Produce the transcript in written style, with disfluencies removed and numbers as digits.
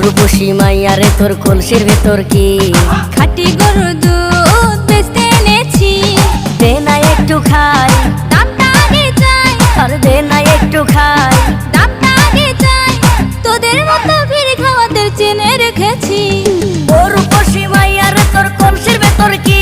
রূপসী মাইয়ারে তোর কলসির ভেতর কি খাঁটি গরুর দুধ বেচতে এনেছি। দে না একটু খাই, দামটা আগে চাই, আর দে না একটু খাই। দামটা আগে চাই, তোদের মতো ভিড় খাওয়াদের চেনে রেখেছি। ও রূপসী মাইয়ারে তোর কলসির ভেতর কি